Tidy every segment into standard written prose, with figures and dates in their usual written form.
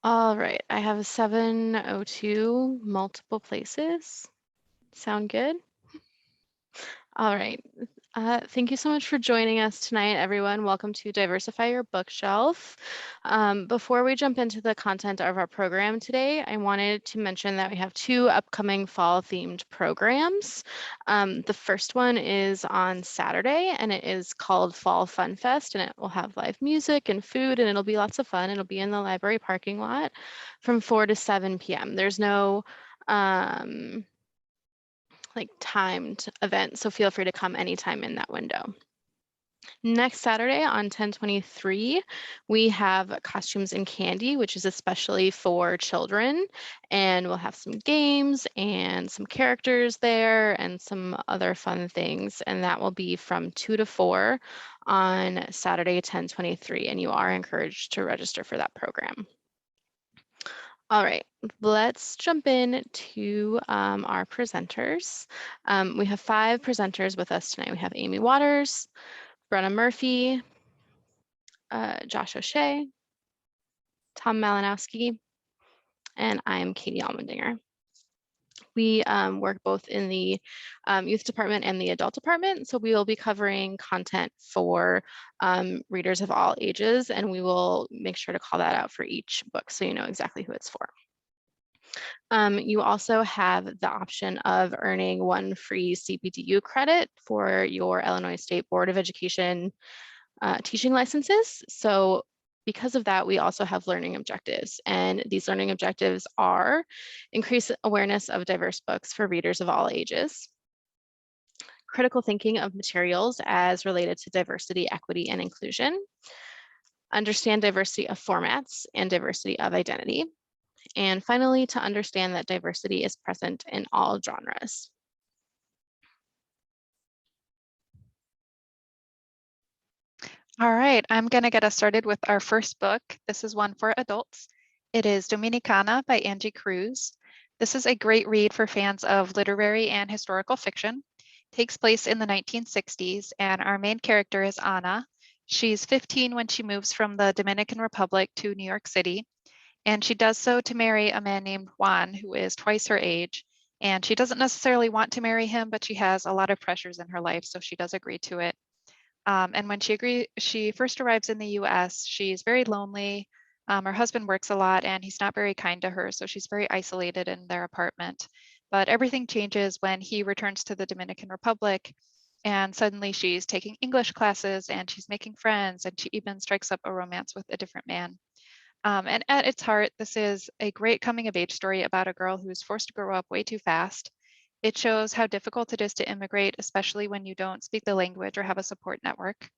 All right, I have a 702 multiple places. Sound good? All right. Thank you so much for joining us tonight, everyone. Welcome to Diversify Your Bookshelf. Before we jump into the content of our program today, I wanted to mention that we have two upcoming fall-themed programs. The first one is on Saturday, and it is called Fall Fun Fest, and it will have live music and food, and it'll be lots of fun. It'll be in the library parking lot from 4 to 7 p.m. There's no like timed event, so feel free to come anytime in that window. Next Saturday on 10/23, we have Costumes and Candy, which is especially for children, and we'll have some games and some characters there and some other fun things, and that will be from 2 to 4 on Saturday 10/23, and you are encouraged to register for that program. All right, let's jump in to our presenters. We have 5 presenters with us tonight. We have Amy Waters, Brenna Murphy, Josh O'Shea, Tom Malinowski, and I'm Katie Almendinger. We work both in the youth department and the adult department, so we will be covering content for readers of all ages, and we will make sure to call that out for each book so you know exactly who it's for. You also have the option of earning 1 free CPDU credit for your Illinois State Board of Education teaching licenses. So because of that, we also have learning objectives. And these learning objectives are increase awareness of diverse books for readers of all ages, critical thinking of materials as related to diversity, equity, and inclusion, understand diversity of formats and diversity of identity, and finally, to understand that diversity is present in all genres. All right, I'm going to get us started with our first book. This is one for adults. It is Dominicana by Angie Cruz. This is a great read for fans of literary and historical fiction. It takes place in the 1960s, and our main character is Ana. She's 15 when she moves from the Dominican Republic to New York City, and she does so to marry a man named Juan, who is twice her age. And she doesn't necessarily want to marry him, but she has a lot of pressures in her life, so she does agree to it. And when she first arrives in the US, she's very lonely. Her husband works a lot and he's not very kind to her, so she's very isolated in their apartment. But everything changes when he returns to the Dominican Republic, and suddenly she's taking English classes and she's making friends, and she even strikes up a romance with a different man. And at its heart, this is a great coming of age story about a girl who's forced to grow up way too fast. It shows how difficult it is to immigrate, especially when you don't speak the language or have a support network.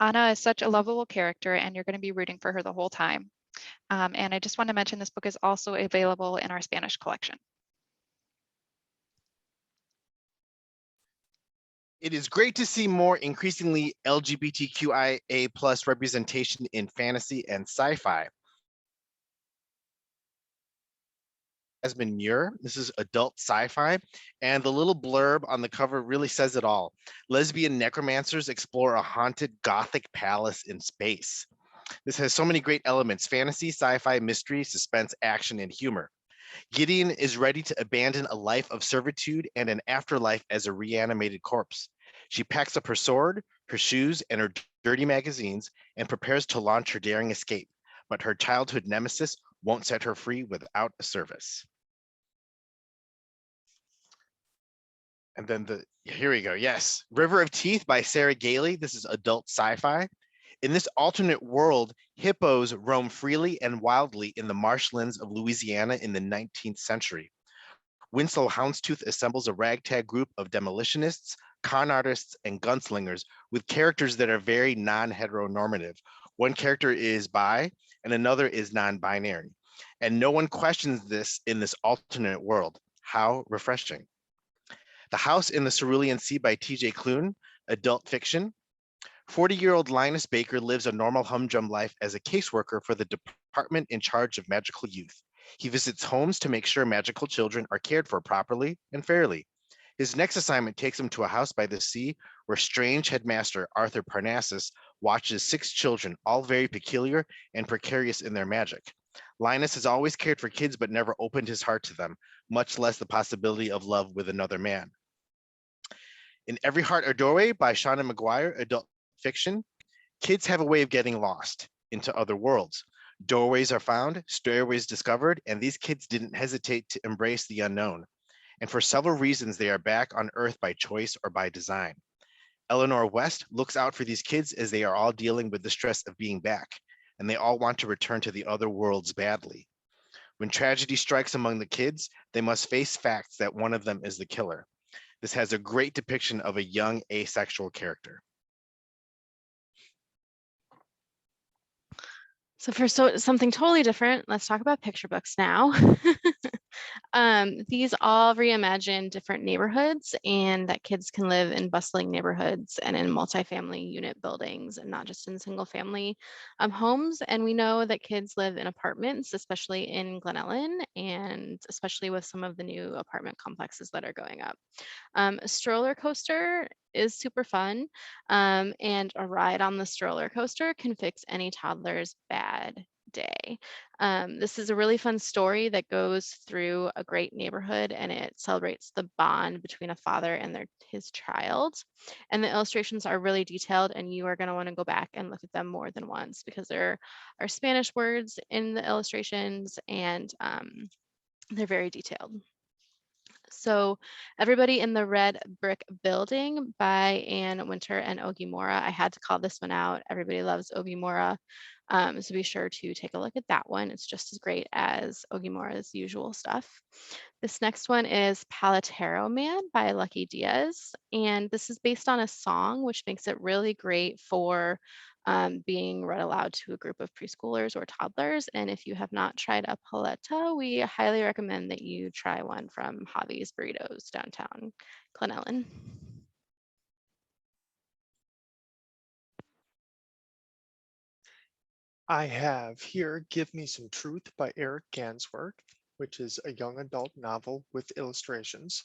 Ana is such a lovable character, and you're going to be rooting for her the whole time. And I just want to mention this book is also available in our Spanish collection. It is great to see more increasingly LGBTQIA plus representation in fantasy and sci-fi. Jasmine Muir. This is adult sci-fi, and the little blurb on the cover really says it all. Lesbian necromancers explore a haunted Gothic palace in space. This has so many great elements: fantasy, sci-fi, mystery, suspense, action, and humor. Gideon is ready to abandon a life of servitude and an afterlife as a reanimated corpse. She packs up her sword, her shoes, and her dirty magazines and prepares to launch her daring escape. But her childhood nemesis won't set her free without a service. And then here we go. Yes, River of Teeth by Sarah Gailey. This is adult sci-fi. In this alternate world, hippos roam freely and wildly in the marshlands of Louisiana in the 19th century. Winslow Houndstooth assembles a ragtag group of demolitionists, con artists, and gunslingers with characters that are very non-heteronormative. One character is bi and another is non-binary. And no one questions this in this alternate world. How refreshing. The House in the Cerulean Sea by T.J. Klune, adult fiction. 40-year-old Linus Baker lives a normal humdrum life as a caseworker for the department in charge of magical youth. He visits homes to make sure magical children are cared for properly and fairly. His next assignment takes him to a house by the sea where strange headmaster Arthur Parnassus watches 6 children, all very peculiar and precarious in their magic. Linus has always cared for kids but never opened his heart to them, much less the possibility of love with another man. In Every Heart a Doorway by Shauna McGuire, adult fiction, kids have a way of getting lost into other worlds. Doorways are found, stairways discovered, and these kids didn't hesitate to embrace the unknown. And for several reasons, they are back on Earth by choice or by design. Eleanor West looks out for these kids as they are all dealing with the stress of being back, and they all want to return to the other worlds badly. When tragedy strikes among the kids, they must face facts that one of them is the killer. This has a great depiction of a young asexual character. So for something totally different, let's talk about picture books now. These all reimagine different neighborhoods and that kids can live in bustling neighborhoods and in multifamily unit buildings and not just in single family homes. And we know that kids live in apartments, especially in Glen Ellen, and especially with some of the new apartment complexes that are going up. A stroller coaster is super fun, and a ride on the stroller coaster can fix any toddler's bad day. This is a really fun story that goes through a great neighborhood, and it celebrates the bond between a father and his child. And the illustrations are really detailed, and you are going to want to go back and look at them more than once because there are Spanish words in the illustrations, and they're very detailed. So Everybody in the Red Brick Building by Anne Winter and Ogi Mora. I had to call this one out. Everybody loves Ogi Mora. So be sure to take a look at that one. It's just as great as Ogi Mora's usual stuff. This next one is Palatero Man by Lucky Diaz. And this is based on a song, which makes it really great for being read aloud to a group of preschoolers or toddlers. And if you have not tried a paleta, we highly recommend that you try one from Javi's Burritos downtown Glen Ellen. I have here Give Me Some Truth by Eric Gansworth, which is a young adult novel with illustrations,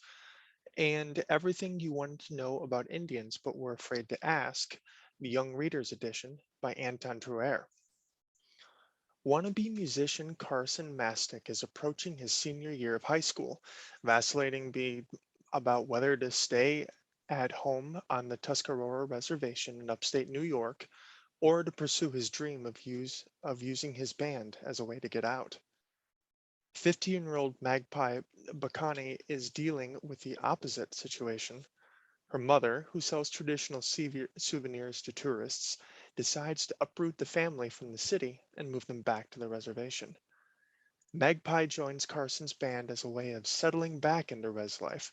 and Everything You Wanted to Know About Indians But Were Afraid to Ask, the Young Readers Edition by Anton Truer. Wannabe musician Carson Mastic is approaching his senior year of high school, vacillating about whether to stay at home on the Tuscarora Reservation in upstate New York or to pursue his dream of using his band as a way to get out. 15-year-old Magpie Bacani is dealing with the opposite situation. Her mother, who sells traditional souvenirs to tourists, decides to uproot the family from the city and move them back to the reservation. Magpie joins Carson's band as a way of settling back into res life,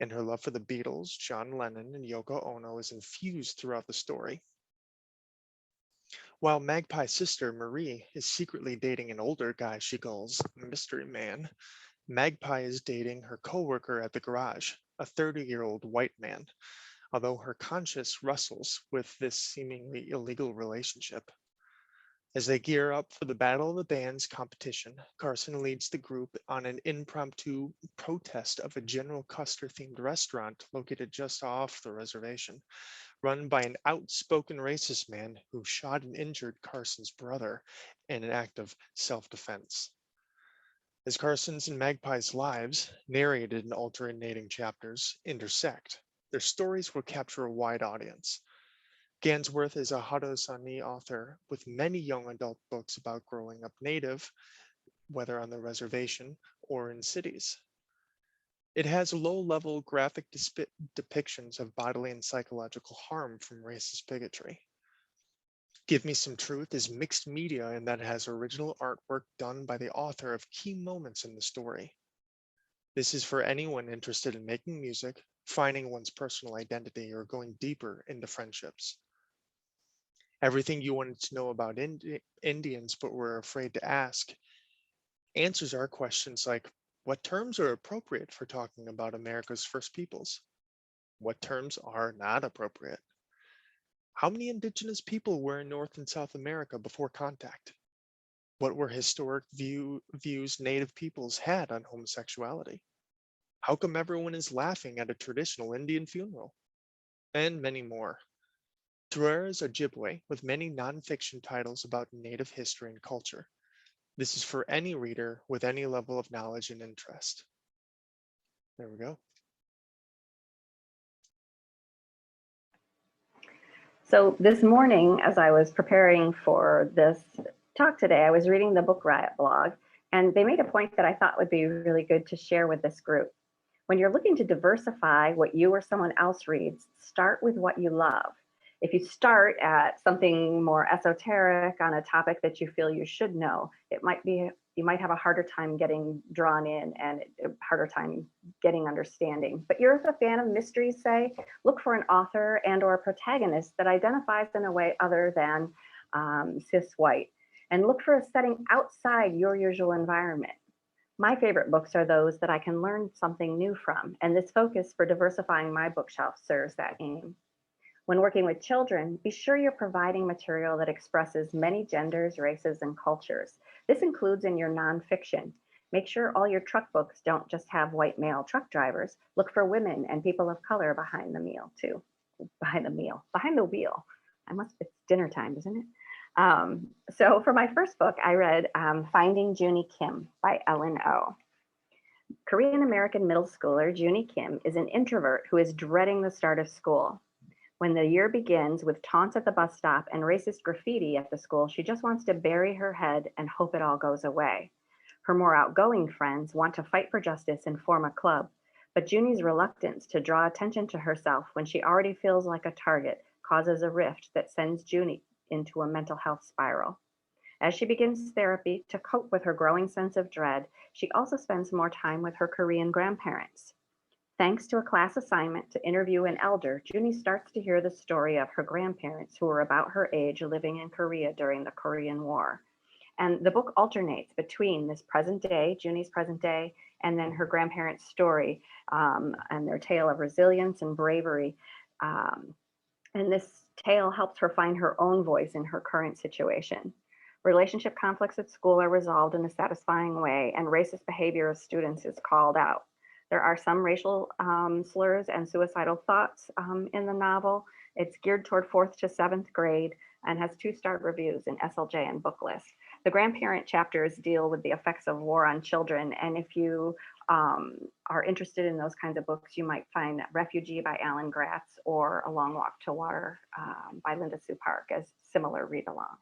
and her love for the Beatles, John Lennon, and Yoko Ono is infused throughout the story. While Magpie's sister, Marie, is secretly dating an older guy she calls Mystery Man, Magpie is dating her coworker at the garage, a 30-year-old white man, although her conscience wrestles with this seemingly illegal relationship. As they gear up for the Battle of the Bands competition, Carson leads the group on an impromptu protest of a General Custer-themed restaurant located just off the reservation, run by an outspoken racist man who shot and injured Carson's brother in an act of self-defense. As Carson's and Magpie's lives, narrated in alternating chapters, intersect, their stories will capture a wide audience. Gansworth is a Haudenosaunee author with many young adult books about growing up Native, whether on the reservation or in cities. It has low-level graphic depictions of bodily and psychological harm from racist bigotry. Give Me Some Truth is mixed media in that it has original artwork done by the author of key moments in the story. This is for anyone interested in making music, finding one's personal identity, or going deeper into friendships. Everything You Wanted to Know About Indians But Were Afraid to Ask answers our questions like, what terms are appropriate for talking about America's first peoples? What terms are not appropriate? How many indigenous people were in North and South America before contact? What were historic views Native peoples had on homosexuality? How come everyone is laughing at a traditional Indian funeral? And many more. Truer is Ojibwe with many nonfiction titles about Native history and culture. This is for any reader with any level of knowledge and interest. There we go. So this morning, as I was preparing for this talk today, I was reading the Book Riot blog, and they made a point that I thought would be really good to share with this group. When you're looking to diversify what you or someone else reads, start with what you love. If you start at something more esoteric on a topic that you feel you should know, you might have a harder time getting drawn in and a harder time getting understanding. But you're a fan of mysteries, say, look for an author and or a protagonist that identifies in a way other than cis white, and look for a setting outside your usual environment. My favorite books are those that I can learn something new from, and this focus for diversifying my bookshelf serves that aim. When working with children, be sure you're providing material that expresses many genders, races, and cultures. This includes in your nonfiction. Make sure all your truck books don't just have white male truck drivers. Look for women and people of color behind the wheel. It's dinner time, isn't it? So for my first book, I read Finding Junie Kim by Ellen O. Korean American middle schooler Junie Kim is an introvert who is dreading the start of school. When the year begins with taunts at the bus stop and racist graffiti at the school, she just wants to bury her head and hope it all goes away. Her more outgoing friends want to fight for justice and form a club, but Junie's reluctance to draw attention to herself when she already feels like a target causes a rift that sends Junie into a mental health spiral. As she begins therapy to cope with her growing sense of dread, she also spends more time with her Korean grandparents. Thanks to a class assignment to interview an elder, Junie starts to hear the story of her grandparents who were about her age living in Korea during the Korean War. And the book alternates between this present day, Junie's present day, and then her grandparents' story and their tale of resilience and bravery. And this tale helps her find her own voice in her current situation. Relationship conflicts at school are resolved in a satisfying way, and racist behavior of students is called out. There are some racial slurs and suicidal thoughts in the novel. It's geared toward 4th to 7th grade and has 2-star reviews in SLJ and Booklist. The grandparent chapters deal with the effects of war on children, and if you are interested in those kinds of books, you might find Refugee by Alan Gratz or A Long Walk to Water by Linda Sue Park as similar read-alongs.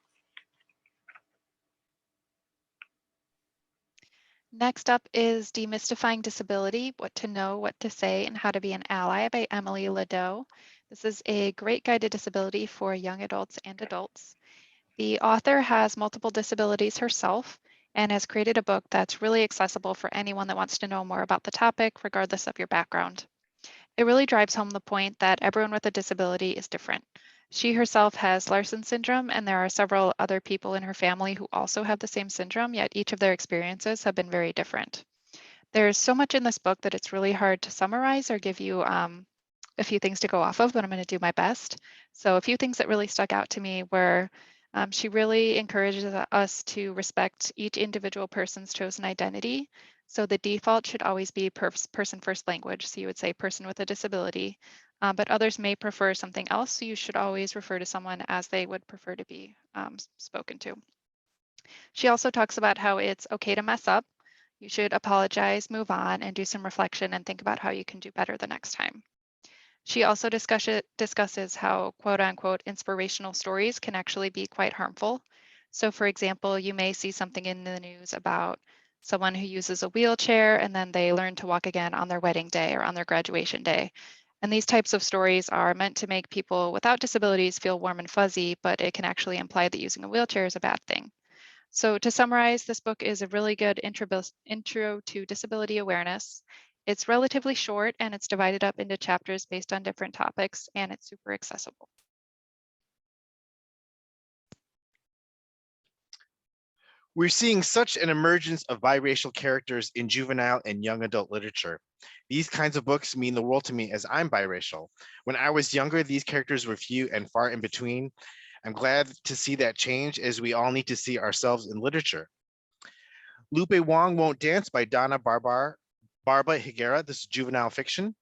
Next up is Demystifying Disability, What to Know, What to Say, and How to Be an Ally by Emily Ladeau. This is a great guide to disability for young adults and adults. The author has multiple disabilities herself and has created a book that's really accessible for anyone that wants to know more about the topic, regardless of your background. It really drives home the point that everyone with a disability is different. She herself has Larson syndrome, and there are several other people in her family who also have the same syndrome, yet each of their experiences have been very different. There's so much in this book that it's really hard to summarize or give you a few things to go off of, but I'm going to do my best. So a few things that really stuck out to me were she really encourages us to respect each individual person's chosen identity. So the default should always be person first language. So you would say person with a disability, but others may prefer something else. So you should always refer to someone as they would prefer to be spoken to. She also talks about how it's okay to mess up. You should apologize, move on, and do some reflection and think about how you can do better the next time. She also discusses how quote unquote inspirational stories can actually be quite harmful. So for example, you may see something in the news about someone who uses a wheelchair and then they learn to walk again on their wedding day or on their graduation day. And these types of stories are meant to make people without disabilities feel warm and fuzzy, but it can actually imply that using a wheelchair is a bad thing. So to summarize, this book is a really good intro to disability awareness. It's relatively short and it's divided up into chapters based on different topics, and it's super accessible. We're seeing such an emergence of biracial characters in juvenile and young adult literature. These kinds of books mean the world to me as I'm biracial. When I was younger, these characters were few and far in between. I'm glad to see that change, as we all need to see ourselves in literature. Lupe Wong Won't Dance by Donna Barba Higuera. This is juvenile fiction.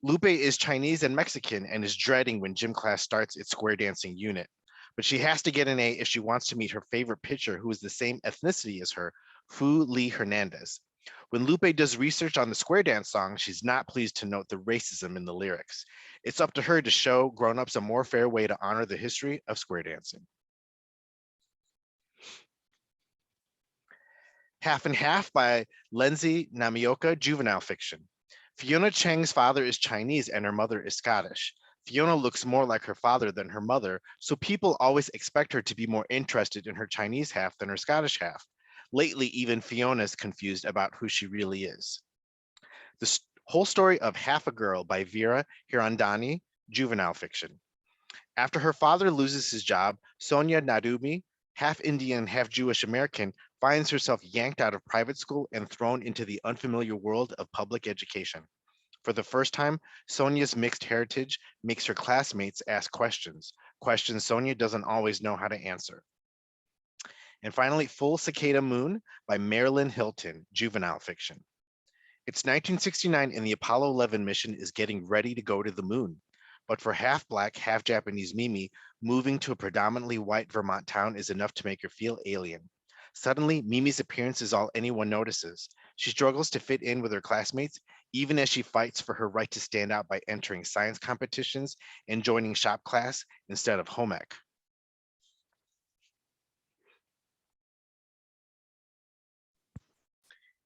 Lupe is Chinese and Mexican and is dreading when gym class starts its square dancing unit. but she has to get an A if she wants to meet her favorite pitcher who is the same ethnicity as her, Fu Lee Hernandez. When Lupe does research on the square dance song, she's not pleased to note the racism in the lyrics. It's up to her to show grown-ups a more fair way to honor the history of square dancing. Half and Half by Lindsay Namioka, juvenile fiction. Fiona Cheng's father is Chinese and her mother is Scottish. Fiona looks more like her father than her mother, so people always expect her to be more interested in her Chinese half than her Scottish half. Lately, even Fiona's confused about who she really is. The whole story of Half a Girl by Vera Hirandani, juvenile fiction. After her father loses his job, Sonia Nadumi, half Indian, half Jewish American, finds herself yanked out of private school and thrown into the unfamiliar world of public education. For the first time, Sonia's mixed heritage makes her classmates ask questions Sonia doesn't always know how to answer. And finally, Full Cicada Moon by Marilyn Hilton, juvenile fiction. It's 1969 and the Apollo 11 mission is getting ready to go to the moon. But for half Black, half Japanese Mimi, moving to a predominantly white Vermont town is enough to make her feel alien. Suddenly, Mimi's appearance is all anyone notices. She struggles to fit in with her classmates, even as she fights for her right to stand out by entering science competitions and joining shop class instead of home ec.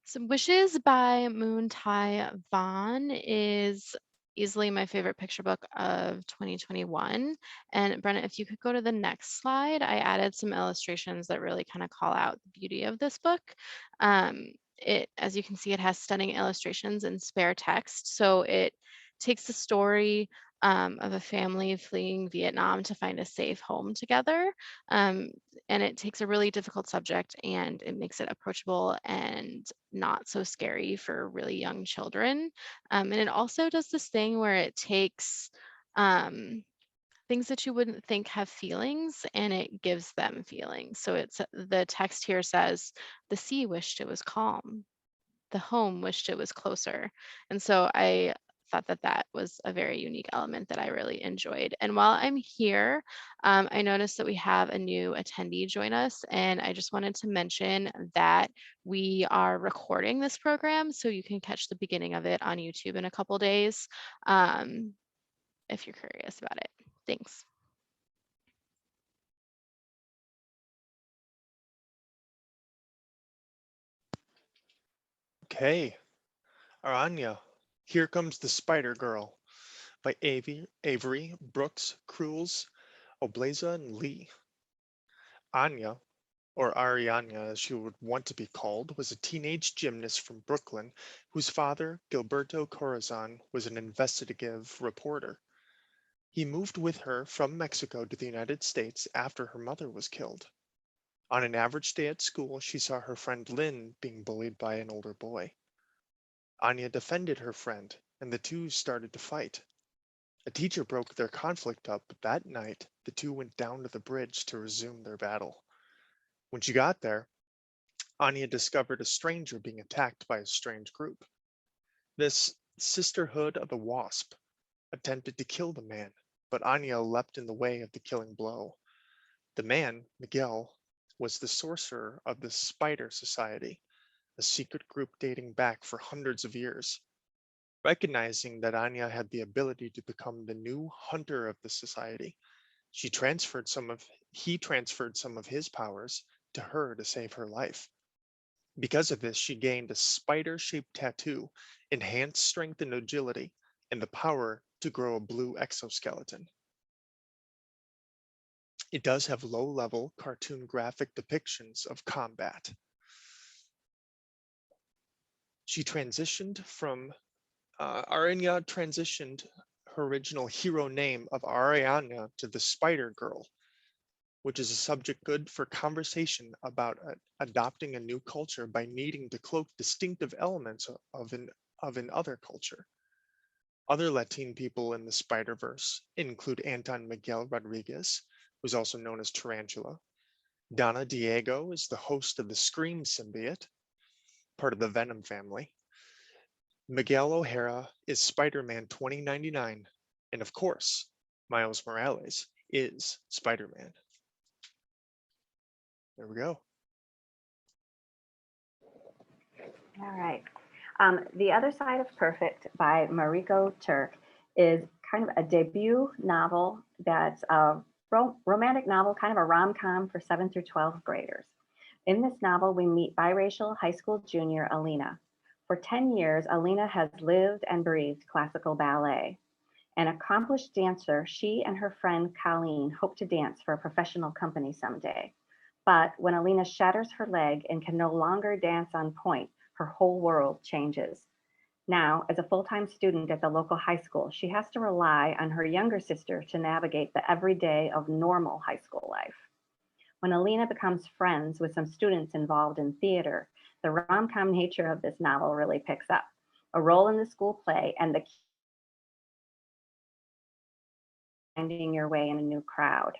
Some Wishes by Moon Tai Vaughn is easily my favorite picture book of 2021. And Brenna, if you could go to the next slide, I added some illustrations that really kind of call out the beauty of this book. As you can see, it has stunning illustrations and spare text. So it takes the story of a family fleeing Vietnam to find a safe home together. And it takes a really difficult subject and it makes it approachable and not so scary for really young children. And it also does this thing where it takes things that you wouldn't think have feelings and it gives them feelings. So the text here says, the sea wished it was calm. The home wished it was closer. And so I thought that that was a very unique element that I really enjoyed. And while I'm here, I noticed that we have a new attendee join us. And I just wanted to mention that we are recording this program, so you can catch the beginning of it on YouTube in a couple days if you're curious about it. Thanks. Okay, Aranya, Here Comes the Spider Girl by Avery, Brooks, Cruels, Obleza, and Lee. Anya, or Arianya as she would want to be called, was a teenage gymnast from Brooklyn whose father, Gilberto Corazon, was an investigative reporter. He moved with her from Mexico to the United States after her mother was killed. On an average day at school, she saw her friend Lynn being bullied by an older boy. Anya defended her friend, and the two started to fight. A teacher broke their conflict up, but that night, the two went down to the bridge to resume their battle. When she got there, Anya discovered a stranger being attacked by a strange group. This Sisterhood of the Wasp attempted to kill the man, but Anya leapt in the way of the killing blow. The man, Miguel, was the sorcerer of the Spider Society, a secret group dating back for hundreds of years. Recognizing that Anya had the ability to become the new hunter of the society, he transferred some of his powers to her to save her life. Because of this, she gained a spider-shaped tattoo, enhanced strength and agility, and the power to grow a blue exoskeleton. It does have low-level cartoon graphic depictions of combat. She transitioned from Aranya transitioned her original hero name of Ariana to the Spider Girl, which is a subject good for conversation about adopting a new culture by needing to cloak distinctive elements of an other culture. Other Latin people in the Spider-Verse include Anton Miguel Rodriguez, who's also known as Tarantula. Donna Diego is the host of the Scream symbiote, part of the Venom family. Miguel O'Hara is Spider-Man 2099, and of course, Miles Morales is Spider-Man. There we go. All right. The Other Side of Perfect by Mariko Turk is kind of a debut novel that's a romantic novel, kind of a rom-com for 7th through 12th graders. In this novel, we meet biracial high school junior Alina. For 10 years, Alina has lived and breathed classical ballet. An accomplished dancer, she and her friend Colleen hope to dance for a professional company someday. But when Alina shatters her leg and can no longer dance on point, her whole world changes. Now, as a full-time student at the local high school, she has to rely on her younger sister to navigate the everyday of normal high school life. When Alina becomes friends with some students involved in theater, the rom-com nature of this novel really picks up. A role in the school play and the finding your way in a new crowd.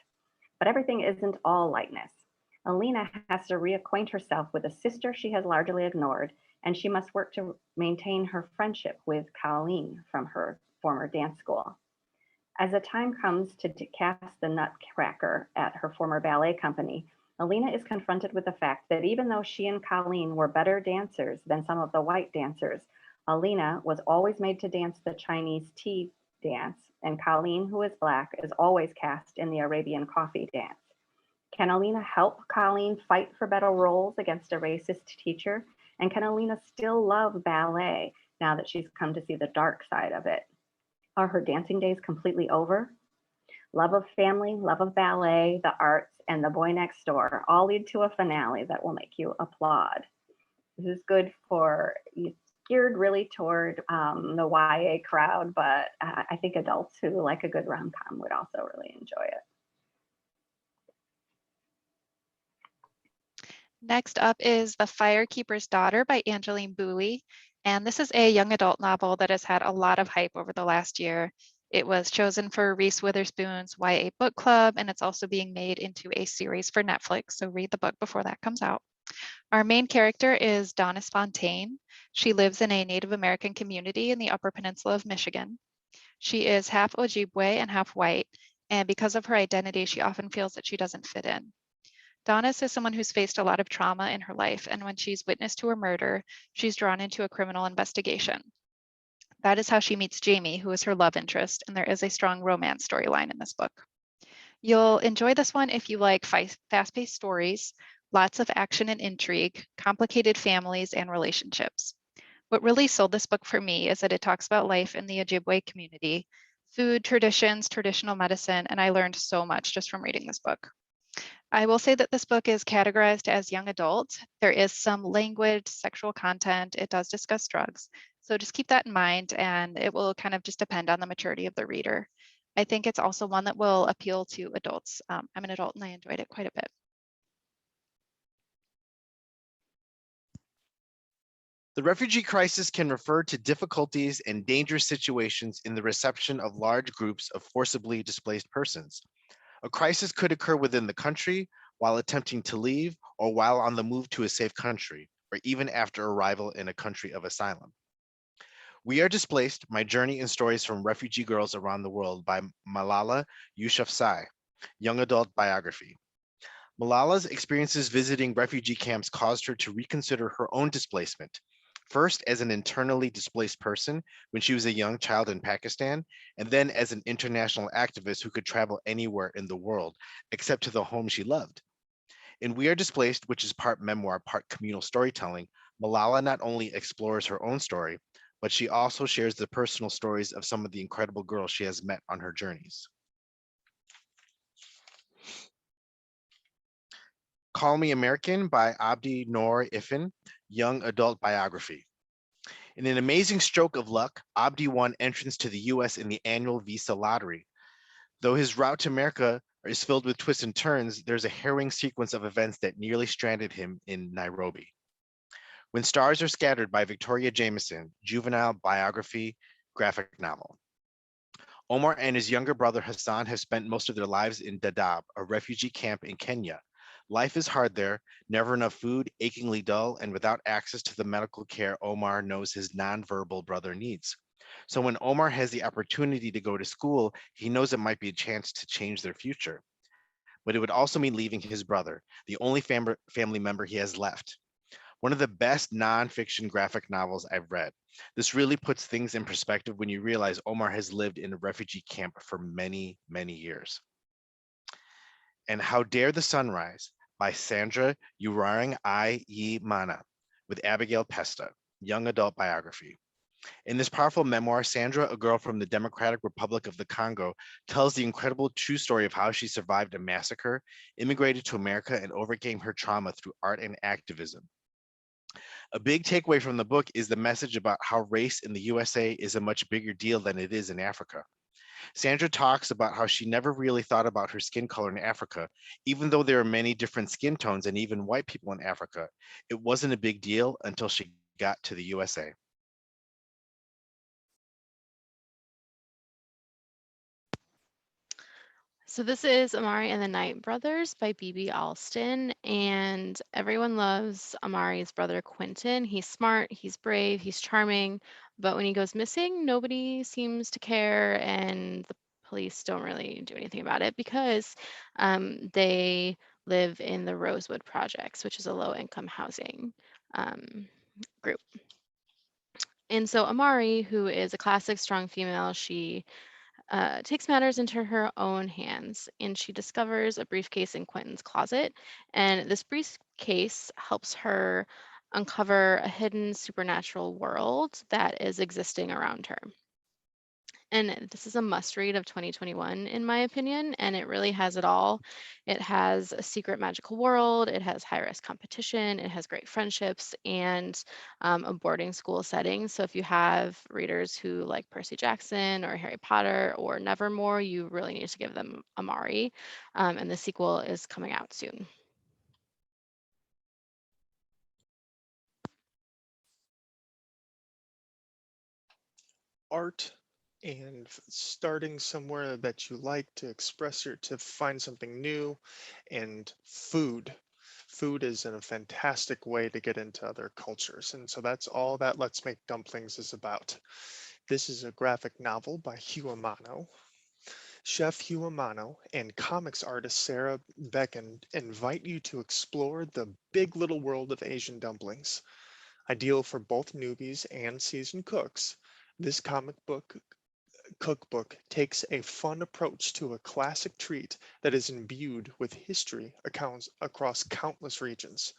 But everything isn't all lightness. Alina has to reacquaint herself with a sister she has largely ignored, and she must work to maintain her friendship with Colleen from her former dance school. As the time comes to cast the nutcracker at her former ballet company, Alina is confronted with the fact that even though she and Colleen were better dancers than some of the white dancers, Alina was always made to dance the Chinese tea dance, and Colleen, who is Black, is always cast in the Arabian coffee dance. Can Alina help Colleen fight for better roles against a racist teacher? And can Alina still love ballet now that she's come to see the dark side of it? Are her dancing days completely over? Love of family, love of ballet, the arts, and the boy next door all lead to a finale that will make you applaud. This is good for, geared really toward the YA crowd, but I think adults who like a good rom-com would also really enjoy it. Next up is The Firekeepers Daughter by Angeline Booley. And this is a young adult novel that has had a lot of hype over the last year. It was chosen for Reese Witherspoon's YA book club, and it's also being made into a series for Netflix. So read the book before that comes out. Our main character is Donna Fontaine. She lives in a Native American community in the Upper Peninsula of Michigan. She is half Ojibwe and half white, and because of her identity, she often feels that she doesn't fit in. Donna is someone who's faced a lot of trauma in her life, and when she's witness to a murder, she's drawn into a criminal investigation. That is how she meets Jamie, who is her love interest, and there is a strong romance storyline in this book. You'll enjoy this one if you like fast-paced stories, lots of action and intrigue, complicated families and relationships. What really sold this book for me is that it talks about life in the Ojibwe community, food, traditions, traditional medicine, and I learned so much just from reading this book. I will say that this book is categorized as young adult. There is some language, sexual content. It does discuss drugs. So just keep that in mind, and it will kind of just depend on the maturity of the reader. I think it's also one that will appeal to adults. I'm an adult and I enjoyed it quite a bit. The refugee crisis can refer to difficulties and dangerous situations in the reception of large groups of forcibly displaced persons. A crisis could occur within the country, while attempting to leave, or while on the move to a safe country, or even after arrival in a country of asylum. We Are Displaced, My Journey and Stories from Refugee Girls Around the World by Malala Yousafzai, Young Adult Biography. Malala's experiences visiting refugee camps caused her to reconsider her own displacement, first as an internally displaced person when she was a young child in Pakistan, and then as an international activist who could travel anywhere in the world, except to the home she loved. In We Are Displaced, which is part memoir, part communal storytelling, Malala not only explores her own story, but she also shares the personal stories of some of the incredible girls she has met on her journeys. Call Me American by Abdi Noor Ifin, Young Adult Biography. In an amazing stroke of luck, Abdi won entrance to the US in the annual visa lottery. Though his route to America is filled with twists and turns, there's a harrowing sequence of events that nearly stranded him in Nairobi. When Stars Are Scattered by Victoria Jameson, juvenile biography graphic novel. Omar and his younger brother Hassan have spent most of their lives in Dadaab, a refugee camp in Kenya. Life is hard there, never enough food, achingly dull, and without access to the medical care Omar knows his nonverbal brother needs. So when Omar has the opportunity to go to school, he knows it might be a chance to change their future. but it would also mean leaving his brother, the only family member he has left. One of the best nonfiction graphic novels I've read. This really puts things in perspective when you realize Omar has lived in a refugee camp for many, many years. And How Dare the Sunrise by Sandra Urang I. Yi Mana with Abigail Pesta, young adult biography. In this powerful memoir, Sandra, a girl from the Democratic Republic of the Congo, tells the incredible true story of how she survived a massacre, immigrated to America, and overcame her trauma through art and activism. A big takeaway from the book is the message about how race in the USA is a much bigger deal than it is in Africa. Sandra talks about how she never really thought about her skin color in Africa, even though there are many different skin tones and even white people in Africa. It wasn't a big deal until she got to the USA. So this is Amari and the Night Brothers by B.B. Alston, and everyone loves Amari's brother Quentin. He's smart, he's brave, he's charming, but when he goes missing, nobody seems to care, and the police don't really do anything about it because they live in the Rosewood Projects, which is a low-income housing group. And so Amari, who is a classic strong female, she takes matters into her own hands, and she discovers a briefcase in Quentin's closet. And this briefcase helps her uncover a hidden supernatural world that is existing around her. And this is a must read of 2021, in my opinion, and it really has it all. It has a secret magical world, it has high risk competition, it has great friendships, and a boarding school setting. So if you have readers who like Percy Jackson or Harry Potter or Nevermore, you really need to give them Amari. And the sequel is coming out soon. Art and starting somewhere that you like to express to find something new, and food. Food is a fantastic way to get into other cultures. And so that's all that Let's Make Dumplings is about. This is a graphic novel by Hugh Amano. Chef Hugh Amano and comics artist Sarah Becken invite you to explore the big little world of Asian dumplings. Ideal for both newbies and seasoned cooks, this cookbook takes a fun approach to a classic treat that is imbued with history accounts across countless regions.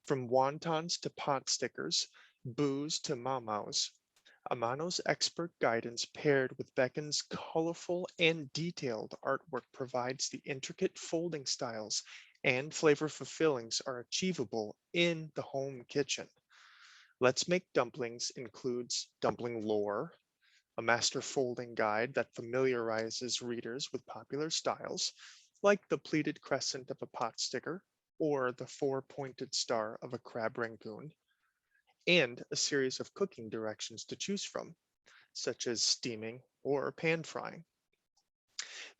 From wontons to pot stickers, booze to mau-maus, Amano's expert guidance paired with Becken's colorful and detailed artwork provides the intricate folding styles and flavorful fillings are achievable in the home kitchen. Let's Make Dumplings includes dumpling lore, a master folding guide that familiarizes readers with popular styles, like the pleated crescent of a pot sticker or the four-pointed star of a crab rangoon, and a series of cooking directions to choose from, such as steaming or pan frying.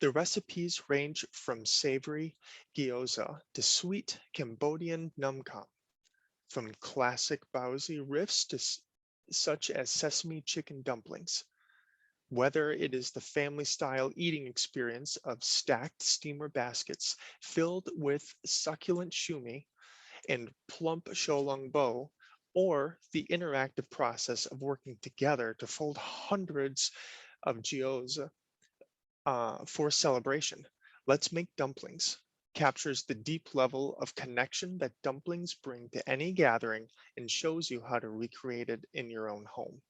The recipes range from savory gyoza to sweet Cambodian num kam, from classic Baozi riffs to such as sesame chicken dumplings. Whether it is the family style eating experience of stacked steamer baskets filled with succulent shumi and plump xiaolongbao, or the interactive process of working together to fold hundreds of gyoza for celebration. Let's Make Dumplings captures the deep level of connection that dumplings bring to any gathering and shows you how to recreate it in your own home.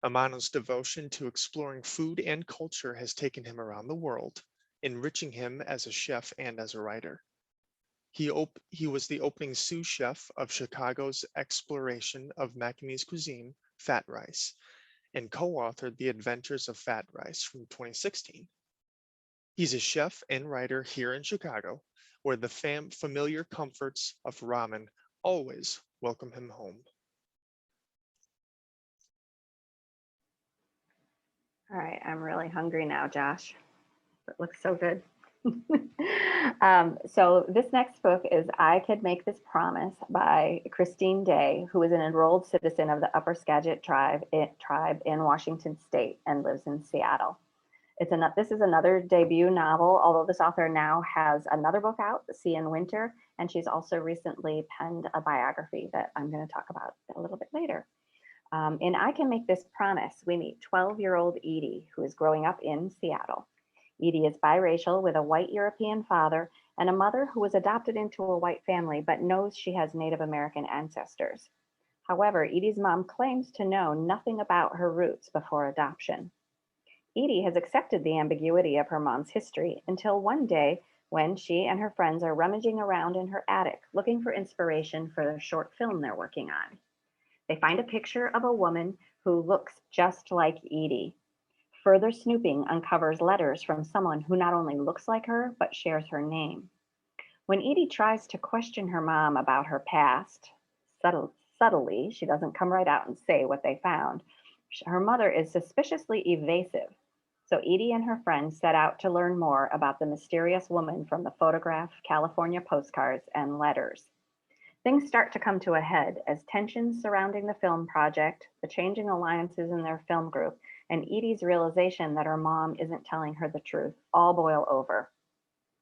Amano's devotion to exploring food and culture has taken him around the world, enriching him as a chef and as a writer. He was the opening sous chef of Chicago's exploration of Macanese cuisine, Fat Rice, and co-authored The Adventures of Fat Rice from 2016. He's a chef and writer here in Chicago, where the familiar comforts of ramen always welcome him home. All right, I'm really hungry now, Josh. It looks so good. So this next book is I Could Make This Promise by Christine Day, who is an enrolled citizen of the Upper Skagit tribe in Washington State and lives in Seattle. This is another debut novel, although this author now has another book out, The Sea in Winter, and she's also recently penned a biography that I'm going to talk about a little bit later. In I Can Make This Promise, we meet 12-year-old Edie, who is growing up in Seattle. Edie is biracial with a white European father and a mother who was adopted into a white family but knows she has Native American ancestors. However, Edie's mom claims to know nothing about her roots before adoption. Edie has accepted the ambiguity of her mom's history until one day when she and her friends are rummaging around in her attic looking for inspiration for the short film they're working on. They find a picture of a woman who looks just like Edie. Further snooping uncovers letters from someone who not only looks like her, but shares her name. When Edie tries to question her mom about her past, subtly, she doesn't come right out and say what they found. Her mother is suspiciously evasive. So Edie and her friends set out to learn more about the mysterious woman from the photograph, California postcards, and letters. Things start to come to a head as tensions surrounding the film project, the changing alliances in their film group, and Edie's realization that her mom isn't telling her the truth all boil over.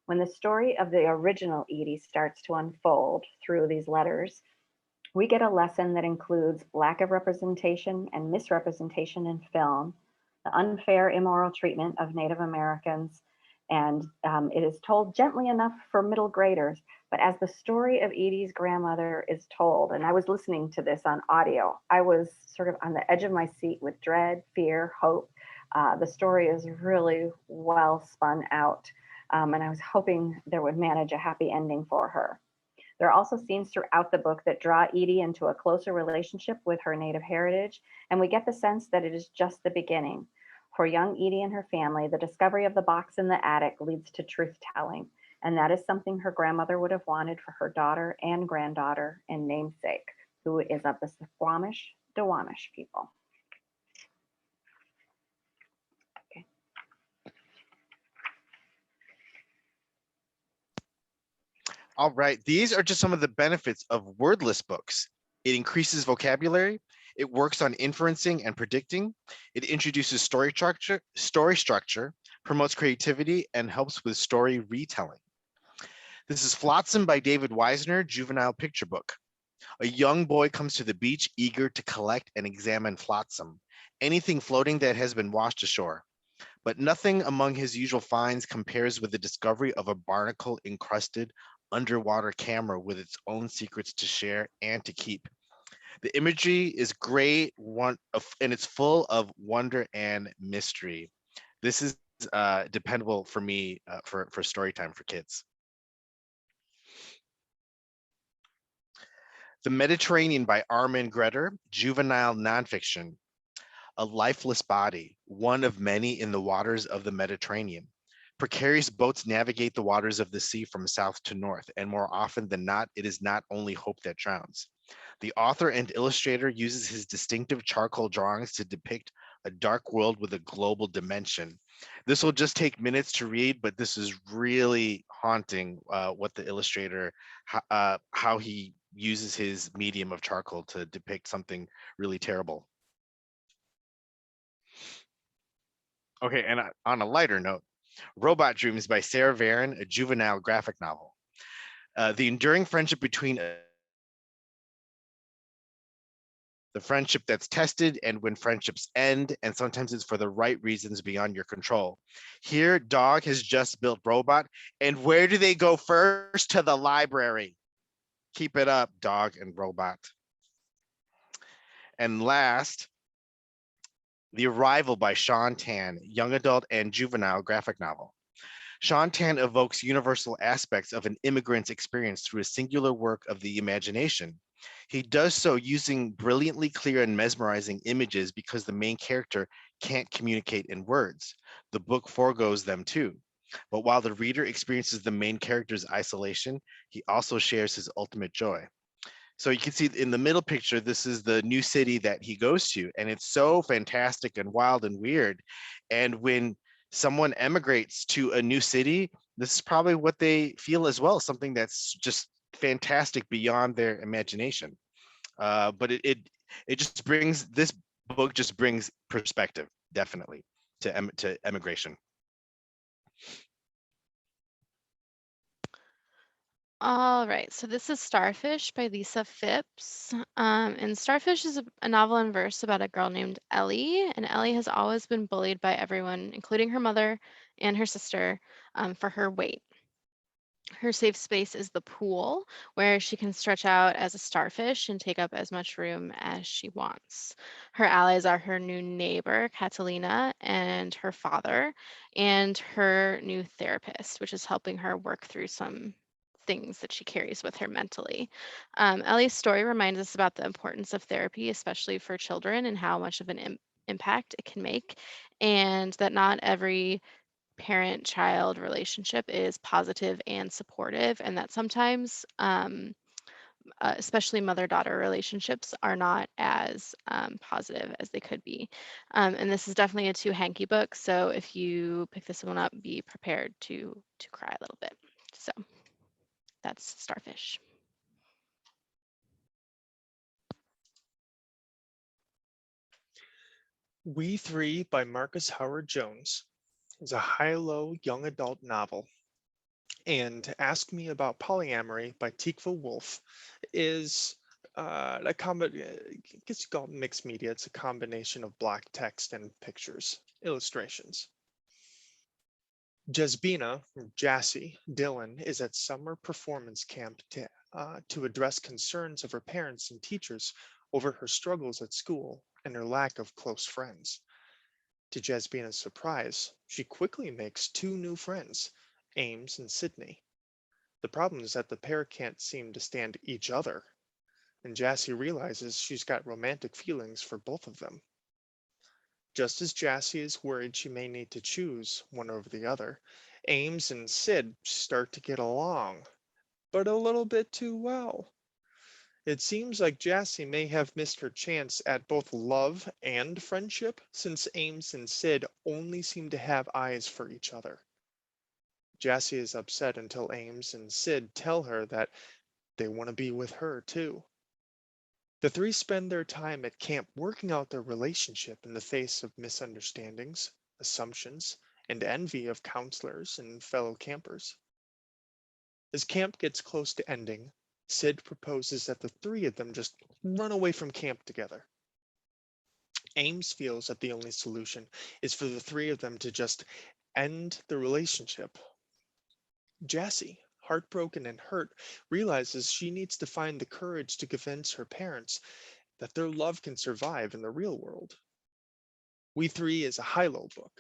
When the story of the original Edie starts to unfold through these letters, we get a lesson that includes lack of representation and misrepresentation in film, the unfair, immoral treatment of Native Americans, and it is told gently enough for middle graders. But as the story of Edie's grandmother is told, and I was listening to this on audio, I was sort of on the edge of my seat with dread, fear, hope. The story is really well spun out, and I was hoping there would manage a happy ending for her. There are also scenes throughout the book that draw Edie into a closer relationship with her Native heritage, and we get the sense that it is just the beginning. For young Edie and her family, the discovery of the box in the attic leads to truth-telling, and that is something her grandmother would have wanted for her daughter and granddaughter and namesake, who is of the Squamish, Duwamish people. Okay. All right, these are just some of the benefits of wordless books. It increases vocabulary, it works on inferencing and predicting, it introduces story structure, promotes creativity, and helps with story retelling. This is Flotsam by David Weisner, juvenile picture book. A young boy comes to the beach eager to collect and examine flotsam, anything floating that has been washed ashore. But nothing among his usual finds compares with the discovery of a barnacle-encrusted underwater camera with its own secrets to share and to keep. The imagery is great, and it's full of wonder and mystery. This is dependable for me for story time for kids. The Mediterranean by Armin Greder, juvenile nonfiction. A lifeless body, one of many in the waters of the Mediterranean. Precarious boats navigate the waters of the sea from south to north, and more often than not, it is not only hope that drowns. The author and illustrator uses his distinctive charcoal drawings to depict a dark world with a global dimension. This will just take minutes to read, but this is really haunting what the illustrator, how he uses his medium of charcoal to depict something really terrible. Okay, and on a lighter note, Robot Dreams by Sarah Varon, a juvenile graphic novel. The enduring friendship between the friendship that's tested, and when friendships end, and sometimes it's for the right reasons beyond your control. Here, Dog has just built Robot, and where do they go first? To the library. Keep it up, Dog and Robot. And last, The Arrival by Sean Tan, young adult and juvenile graphic novel. Sean Tan evokes universal aspects of an immigrant's experience through a singular work of the imagination. He does so using brilliantly clear and mesmerizing images because the main character can't communicate in words. The book forgoes them too. But while the reader experiences the main character's isolation, he also shares his ultimate joy. So you can see in the middle picture, this is the new city that he goes to, and it's so fantastic and wild and weird. And when someone emigrates to a new city, this is probably what they feel as well, something that's just fantastic beyond their imagination. But it just brings, this book just brings perspective, definitely. to emigration. All right, so this is Starfish by Lisa Phipps. And Starfish is a novel in verse about a girl named Ellie, and Ellie has always been bullied by everyone, including her mother and her sister, for her weight. Her safe space is the pool, where she can stretch out as a starfish and take up as much room as she wants. Her allies are her new neighbor, Catalina, and her father, and her new therapist, which is helping her work through some things that she carries with her mentally. Ellie's story reminds us about the importance of therapy, especially for children, and how much of an impact it can make, and that not every parent-child relationship is positive and supportive, and that sometimes, especially mother-daughter relationships, are not as positive as they could be. And this is definitely a too hanky book, so if you pick this one up, be prepared to cry a little bit. So that's Starfish. We Three by Marcus Howard Jones is a high-low young adult novel. And Ask Me About Polyamory by Tikva Wolf is I guess you call it mixed media. It's a combination of black text and pictures, illustrations. Jasbina, or Jassy, Dylan, is at summer performance camp to address concerns of her parents and teachers over her struggles at school and her lack of close friends. To Jasbina's surprise, she quickly makes two new friends, Ames and Sydney. The problem is that the pair can't seem to stand each other, and Jassy realizes she's got romantic feelings for both of them. Just as Jassy is worried she may need to choose one over the other, Ames and Sid start to get along, but a little bit too well. It seems like Jassy may have missed her chance at both love and friendship, since Ames and Sid only seem to have eyes for each other. Jassy is upset until Ames and Sid tell her that they want to be with her too. The three spend their time at camp working out their relationship in the face of misunderstandings, assumptions, and envy of counselors and fellow campers. As camp gets close to ending, Sid proposes that the three of them just run away from camp together. Ames feels that the only solution is for the three of them to just end the relationship. Jassy, heartbroken and hurt, realizes she needs to find the courage to convince her parents that their love can survive in the real world. We Three is a high-low book,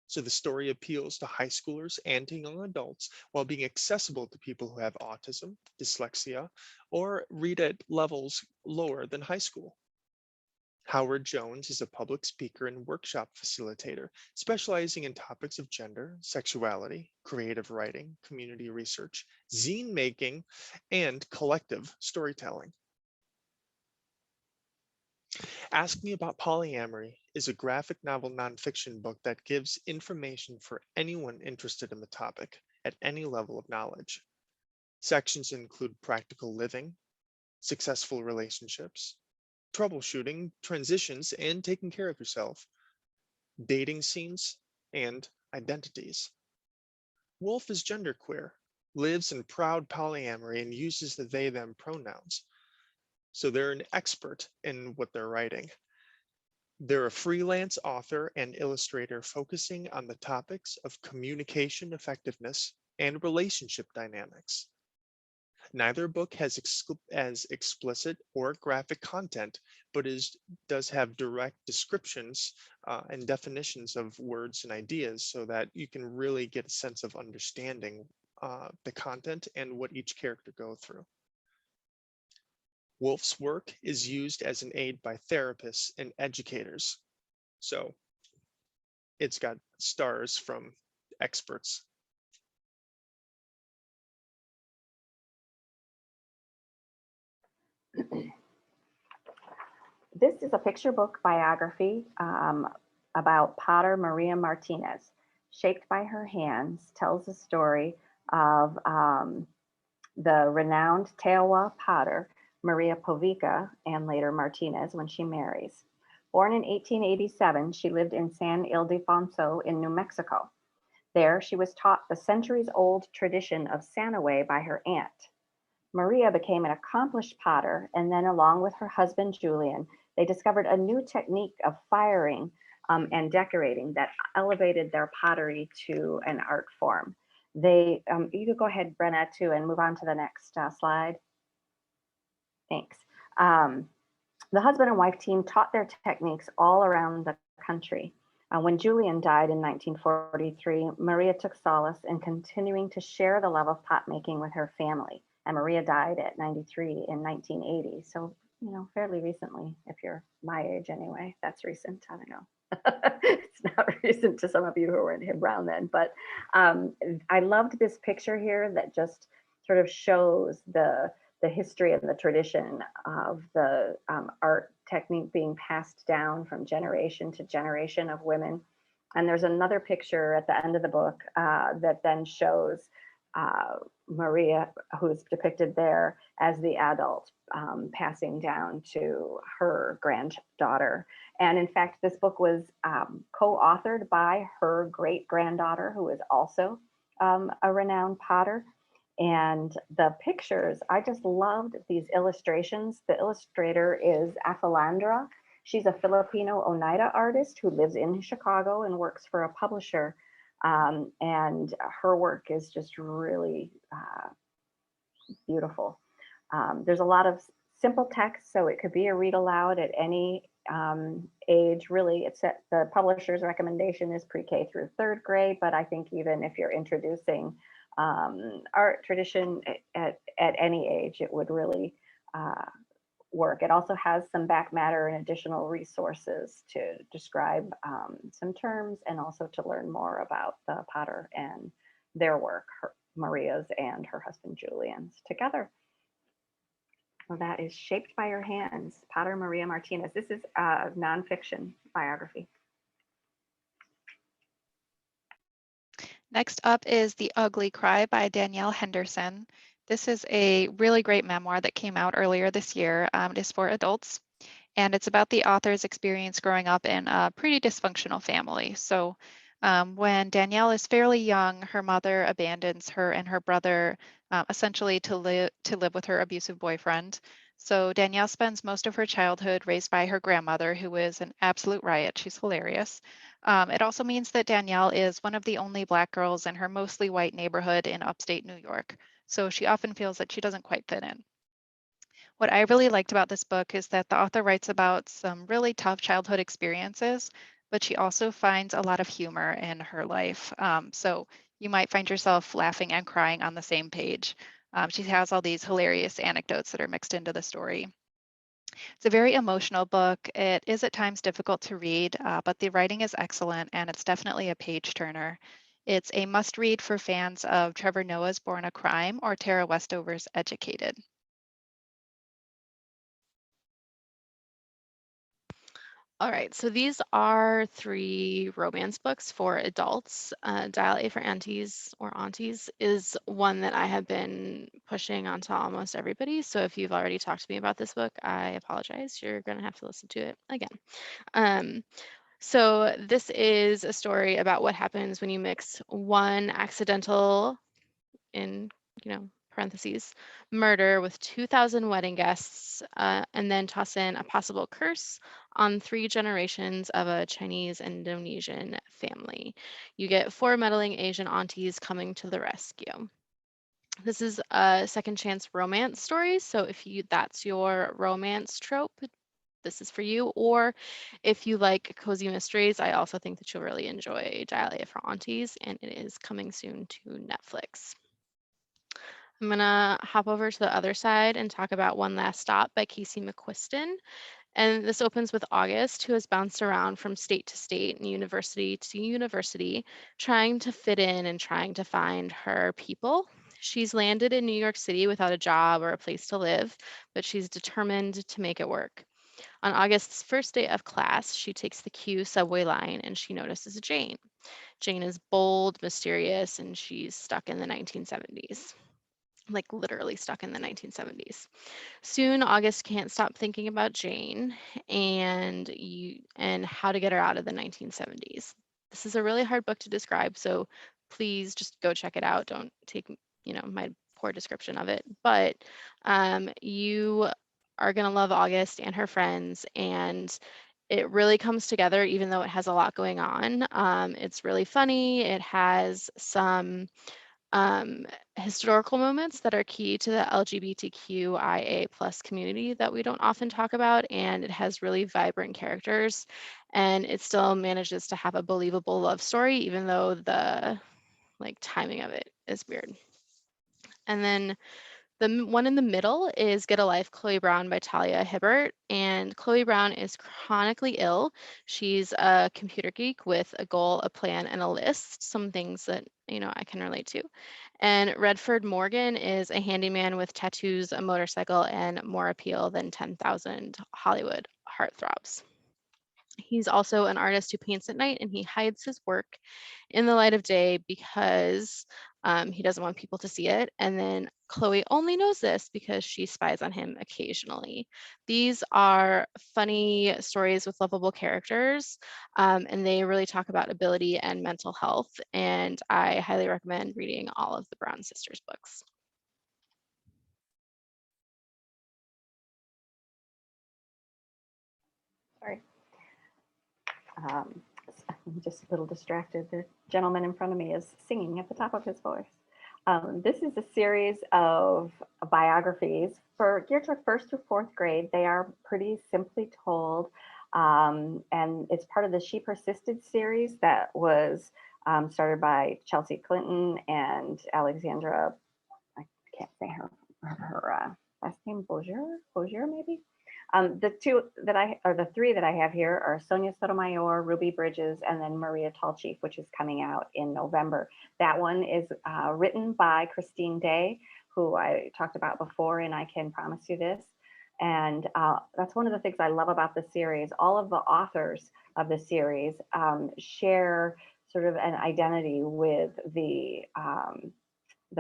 so the story appeals to high schoolers and to young adults while being accessible to people who have autism, dyslexia, or read at levels lower than high school. Howard Jones is a public speaker and workshop facilitator, specializing in topics of gender, sexuality, creative writing, community research, zine making, and collective storytelling. Ask Me About Polyamory is a graphic novel nonfiction book that gives information for anyone interested in the topic at any level of knowledge. Sections include practical living, successful relationships, troubleshooting, transitions, and taking care of yourself, dating scenes, and identities. Wolf is genderqueer, lives in proud polyamory, and uses the they/them pronouns. So they're an expert in what they're writing. They're a freelance author and illustrator focusing on the topics of communication effectiveness and relationship dynamics. Neither book has as explicit or graphic content, but does have direct descriptions and definitions of words and ideas so that you can really get a sense of understanding the content and what each character go through. Wolf's work is used as an aid by therapists and educators. So it's got stars from experts. This is a picture book biography about Potter Maria Martinez. Shaped by Her Hands tells the story of the renowned Tewa potter, Maria Povica, and later Martinez when she marries. Born in 1887, she lived in San Ildefonso in New Mexico. There, she was taught the centuries-old tradition of Sanaway by her aunt. Maria became an accomplished potter, and then along with her husband, Julian, they discovered a new technique of firing and decorating that elevated their pottery to an art form. You could go ahead, Brenna, too, and move on to the next slide. Thanks. The husband and wife team taught their techniques all around the country. When Julian died in 1943, Maria took solace in continuing to share the love of pot making with her family. And Maria died at 93 in 1980. So, fairly recently, if you're my age anyway. That's recent. I don't know. It's not recent to some of you who weren't around then. But I loved this picture here that just sort of shows the history and the tradition of the art technique being passed down from generation to generation of women. And there's another picture at the end of the book that then shows Maria, who's depicted there as the adult, passing down to her granddaughter. And in fact, this book was co-authored by her great-granddaughter, who is also a renowned potter. And the pictures, I just loved these illustrations. The illustrator is Afilandra. She's a Filipino Oneida artist who lives in Chicago and works for a publisher. And her work is just really beautiful. There's a lot of simple text, so it could be a read aloud at any age. Really, the publisher's recommendation is pre-K through 3rd grade, but I think even if you're introducing art tradition at any age, it would really work. It also has some back matter and additional resources to describe some terms and also to learn more about the potter and their work, Maria's and her husband Julian's together. Well, that is Shaped by Your Hands, Potter Maria Martinez. This is a nonfiction biography. Next up is The Ugly Cry by Danielle Henderson. This is a really great memoir that came out earlier this year. It is for adults, and it's about the author's experience growing up in a pretty dysfunctional family. So when Danielle is fairly young, her mother abandons her and her brother essentially to live with her abusive boyfriend. So Danielle spends most of her childhood raised by her grandmother, who is an absolute riot. She's hilarious. It also means that Danielle is one of the only Black girls in her mostly white neighborhood in upstate New York. So she often feels that she doesn't quite fit in. What I really liked about this book is that the author writes about some really tough childhood experiences, but she also finds a lot of humor in her life. So you might find yourself laughing and crying on the same page. She has all these hilarious anecdotes that are mixed into the story. It's a very emotional book. It is at times difficult to read, but the writing is excellent and it's definitely a page turner. It's a must read for fans of Trevor Noah's Born a Crime or Tara Westover's Educated. All right, so these are 3 romance books for adults. Dial A for Aunties or Aunties is one that I have been pushing onto almost everybody. So if you've already talked to me about this book, I apologize. You're going to have to listen to it again. So this is a story about what happens when you mix one accidental, in parentheses, murder with 2,000 wedding guests, and then toss in a possible curse on 3 generations of a Chinese Indonesian family. You get 4 meddling Asian aunties coming to the rescue. This is a second chance romance story, so if that's your romance trope, this is for you. Or if you like cozy mysteries, I also think that you'll really enjoy Dial A for Aunties, and it is coming soon to Netflix. I'm gonna hop over to the other side and talk about One Last Stop by Casey McQuiston. And this opens with August, who has bounced around from state to state and university to university, trying to fit in and trying to find her people. She's landed in New York City without a job or a place to live, but she's determined to make it work. On August's first day of class, she takes the Q subway line and she notices Jane. Jane is bold, mysterious, and she's stuck in the 1970s. like literally stuck in the 1970s. Soon, August can't stop thinking about Jane and how to get her out of the 1970s. This is a really hard book to describe, so please just go check it out. Don't take, my poor description of it. But you are going to love August and her friends, and it really comes together even though it has a lot going on. It's really funny. It has some historical moments that are key to the LGBTQIA plus community that we don't often talk about, and it has really vibrant characters, and it still manages to have a believable love story, even though the timing of it is weird. And then the one in the middle is Get a Life, Chloe Brown by Talia Hibbert. And Chloe Brown is chronically ill. She's a computer geek with a goal, a plan, and a list, some things that, I can relate to. And Redford Morgan is a handyman with tattoos, a motorcycle, and more appeal than 10,000 Hollywood heartthrobs. He's also an artist who paints at night, and he hides his work in the light of day because he doesn't want people to see it. And then Chloe only knows this because she spies on him occasionally. These are funny stories with lovable characters, and they really talk about ability and mental health. And I highly recommend reading all of the Brown sisters books. Sorry. I'm just a little distracted. The gentleman in front of me is singing at the top of his voice. This is a series of biographies geared toward first through fourth grade. They are pretty simply told, and it's part of the She Persisted series that was started by Chelsea Clinton and Alexandra. I can't say her last name, Bozier maybe. The three that I have here are Sonia Sotomayor, Ruby Bridges, and then Maria Tallchief, which is coming out in November. That one is written by Christine Day, who I talked about before, and I Can Promise You This. And that's one of the things I love about the series. All of the authors of the series share sort of an identity with the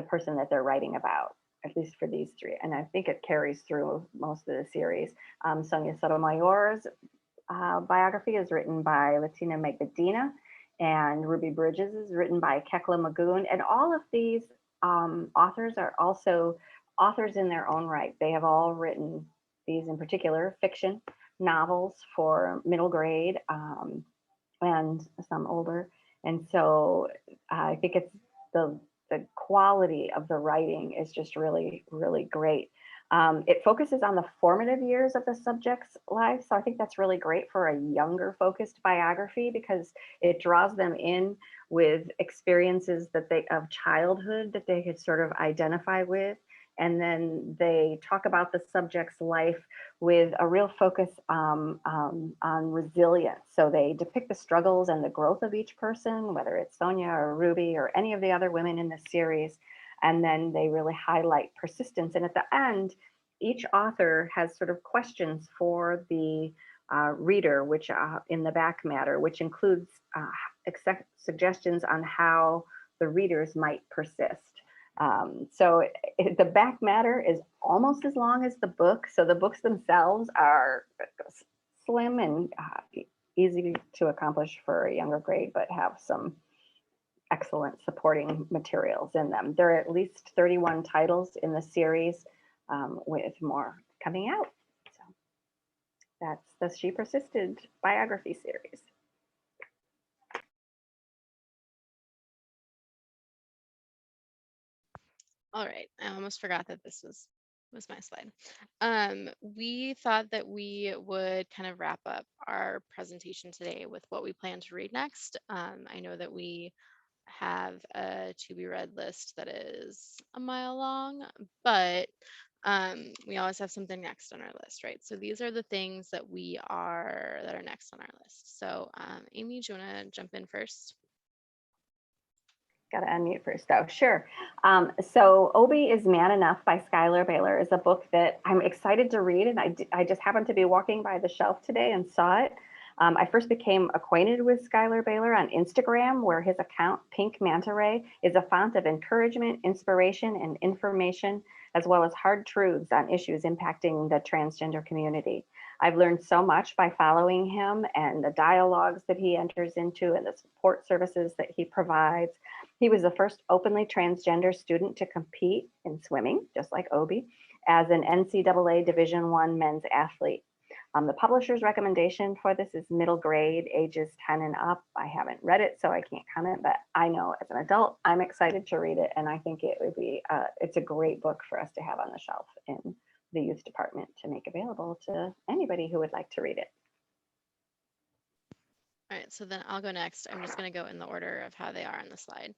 person that they're writing about, at least for these three. And I think it carries through most of the series. Sonia Sotomayor's biography is written by Latina Medina, and Ruby Bridges is written by Kekla Magoon. And all of these authors are also authors in their own right. They have all written, these in particular, fiction novels for middle grade and some older. And so I think it's the quality of the writing is just really, really great. It focuses on the formative years of the subject's life. So I think that's really great for a younger focused biography because it draws them in with experiences of childhood that they could sort of identify with. And then they talk about the subject's life with a real focus on resilience. So they depict the struggles and the growth of each person, whether it's Sonia or Ruby or any of the other women in the series. And then they really highlight persistence. And at the end, each author has sort of questions for the reader, which in the back matter, which includes suggestions on how the readers might persist. So the back matter is almost as long as the book. So the books themselves are slim and easy to accomplish for a younger grade, but have some excellent supporting materials in them. There are at least 31 titles in the series with more coming out. So that's the She Persisted biography series. All right, I almost forgot that this was my slide. We thought that we would kind of wrap up our presentation today with what we plan to read next. I know that we have a to be read list that is a mile long, but we always have something next on our list, right? So these are the things that are next on our list. So Amy, do you want to jump in first? Got to unmute first. Oh, sure. So Obi is Man Enough by Skylar Baylor is a book that I'm excited to read. And I just happened to be walking by the shelf today and saw it. I first became acquainted with Skylar Baylor on Instagram, where his account, Pink Manta Ray, is a font of encouragement, inspiration, and information, as well as hard truths on issues impacting the transgender community. I've learned so much by following him and the dialogues that he enters into and the support services that he provides. He was the first openly transgender student to compete in swimming, just like Obi, as an NCAA Division I men's athlete. The publisher's recommendation for this is middle grade, ages 10 and up. I haven't read it, so I can't comment, but I know as an adult, I'm excited to read it. And I think it would be, it's a great book for us to have on the shelf in the youth department to make available to anybody who would like to read it. All right, so then I'll go next. I'm just going to go in the order of how they are on the slide.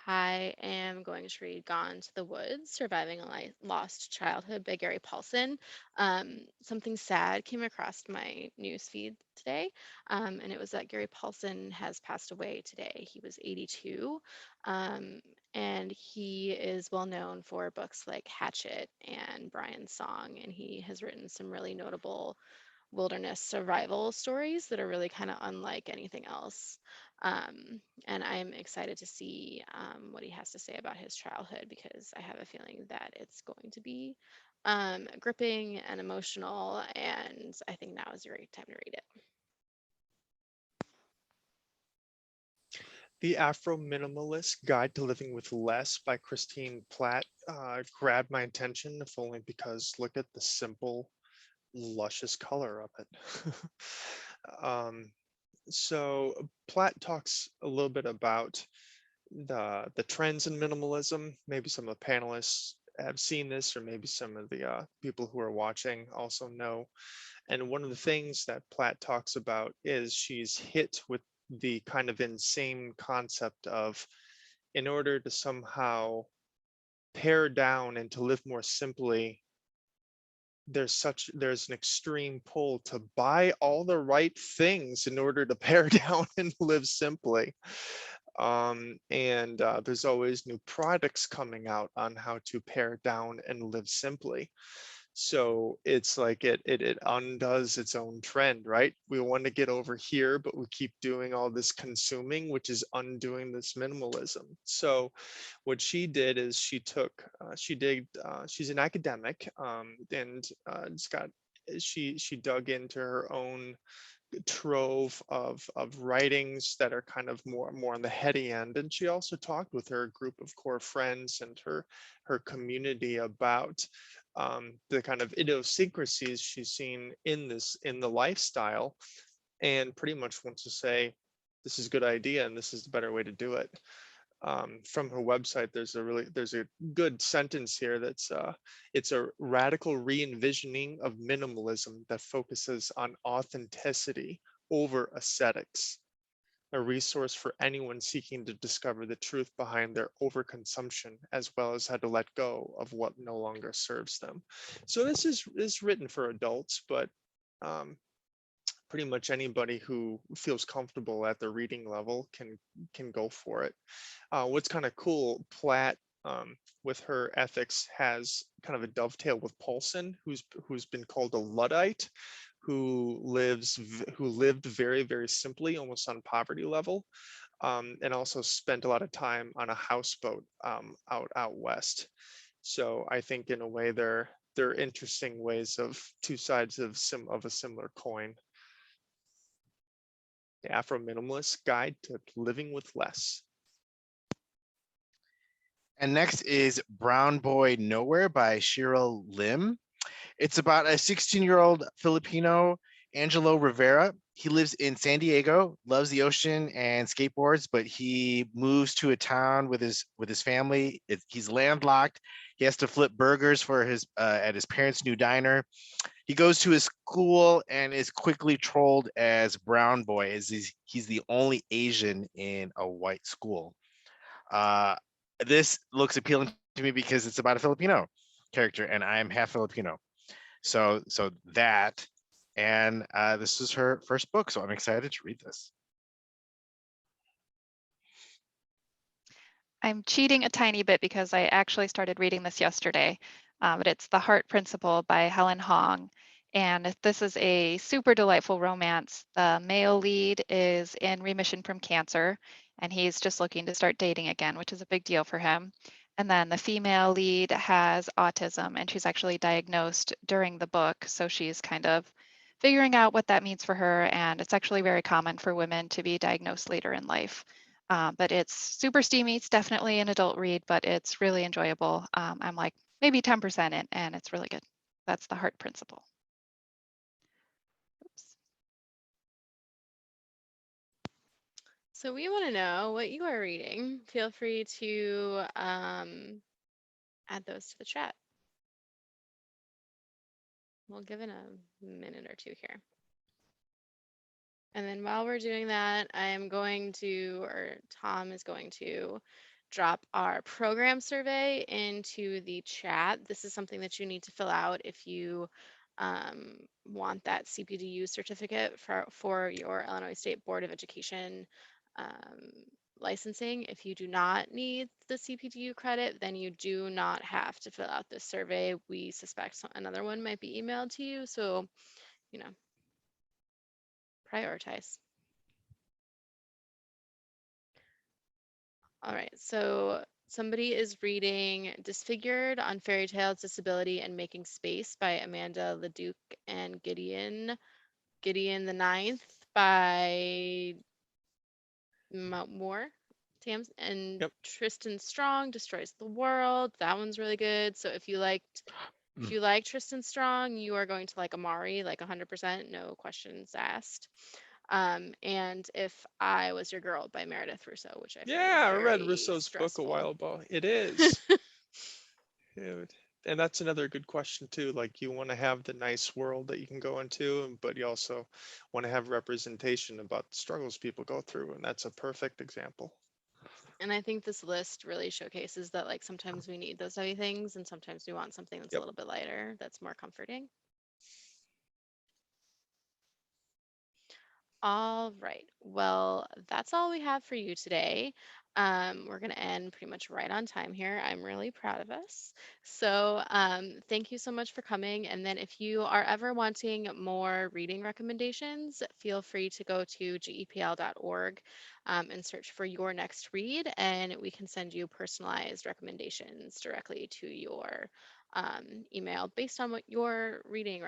I am going to read Gone to the Woods, Surviving a Lost Childhood by Gary Paulson. Something sad came across my news feed today, and it was that Gary Paulson has passed away today. He was 82, and he is well known for books like Hatchet and Brian's Song, and he has written some really notable wilderness survival stories that are really kind of unlike anything else. And I'm excited to see what he has to say about his childhood, because I have a feeling that it's going to be gripping and emotional, and I think now is a great time to read it. The Afro-Minimalist Guide to Living with Less by Christine Platt grabbed my attention, if only because look at the simple, luscious color of it. So Platt talks a little bit about the trends in minimalism. Maybe some of the panelists have seen this, or maybe some of the people who are watching also know. And one of the things that Platt talks about is she's hit with the kind of insane concept of, in order to somehow pare down and to live more simply, there's an extreme pull to buy all the right things in order to pare down and live simply. There's always new products coming out on how to pare down and live simply. So it's like it undoes its own trend, right? We want to get over here, but we keep doing all this consuming, which is undoing this minimalism. So what she did is she's an academic, and she dug into her own trove of writings that are kind of more on the heady end, and she also talked with her group of core friends and her community about the kind of idiosyncrasies she's seen in the lifestyle, and pretty much wants to say this is a good idea and this is the better way to do it. From her website, there's a good sentence here that's it's a radical re-envisioning of minimalism that focuses on authenticity over aesthetics, a resource for anyone seeking to discover the truth behind their overconsumption, as well as how to let go of what no longer serves them. So this is written for adults, but pretty much anybody who feels comfortable at the reading level can go for it. What's kind of cool, Platt, with her ethics, has kind of a dovetail with Paulson, who's been called a Luddite, who lived very, very simply, almost on poverty level, and also spent a lot of time on a houseboat out west. So I think in a way they're interesting ways of two sides of a similar coin. The Afro-Minimalist Guide to Living with Less. And next is Brown Boy Nowhere by Cheryl Lim. It's about a 16-year-old Filipino, Angelo Rivera. He lives in San Diego, loves the ocean and skateboards, but he moves to a town with his family. He's landlocked. He has to flip burgers for at his parents' new diner. He goes to his school and is quickly trolled as Brown Boy, as he's the only Asian in a white school. This looks appealing to me because it's about a Filipino character, and I am half Filipino. So that, and this is her first book, so I'm excited to read this. I'm cheating a tiny bit because I actually started reading this yesterday, but it's The Heart Principle by Helen Hong. And this is a super delightful romance. The male lead is in remission from cancer, and he's just looking to start dating again, which is a big deal for him. And then the female lead has autism, and she's actually diagnosed during the book. So she's kind of figuring out what that means for her. And it's actually very common for women to be diagnosed later in life. But it's super steamy. It's definitely an adult read, but it's really enjoyable. I'm like maybe 10% in, and it's really good. That's The Heart Principle. Oops. So we want to know what you are reading. Feel free to add those to the chat. We'll give it a minute or two here. And then while we're doing that, I am going to, or Tom is going to, drop our program survey into the chat. This is something that you need to fill out if you want that CPDU certificate for your Illinois State Board of Education licensing. If you do not need the CPDU credit, then you do not have to fill out this survey. We suspect another one might be emailed to you, so, you know, prioritize. All right, so somebody is reading Disfigured on Fairy Tales, Disability, and Making Space by Amanda Leduc and Gideon the Ninth by Moore. Tams and Yep. Tristan Strong, Destroys the World. That one's really good. So if you like Tristan Strong, you are going to like Amari, like 100%, no questions asked. And If I Was Your Girl by Meredith Russo, which I Yeah, I read very Russo's stressful. book a while ago. It is. And that's another good question too. Like you want to have the nice world that you can go into, but you also want to have representation about the struggles people go through, and that's a perfect example. And I think this list really showcases that like sometimes we need those heavy things and sometimes we want something that's a Yep. little bit lighter, that's more comforting. All right. Well, that's all we have for you today. We're going to end pretty much right on time here. I'm really proud of us. So thank you so much for coming. And then if you are ever wanting more reading recommendations, feel free to go to gepl.org and search for your next read, and we can send you personalized recommendations directly to your email based on what your reading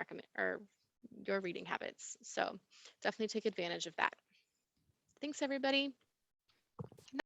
your reading habits. So definitely take advantage of that. Thanks, everybody.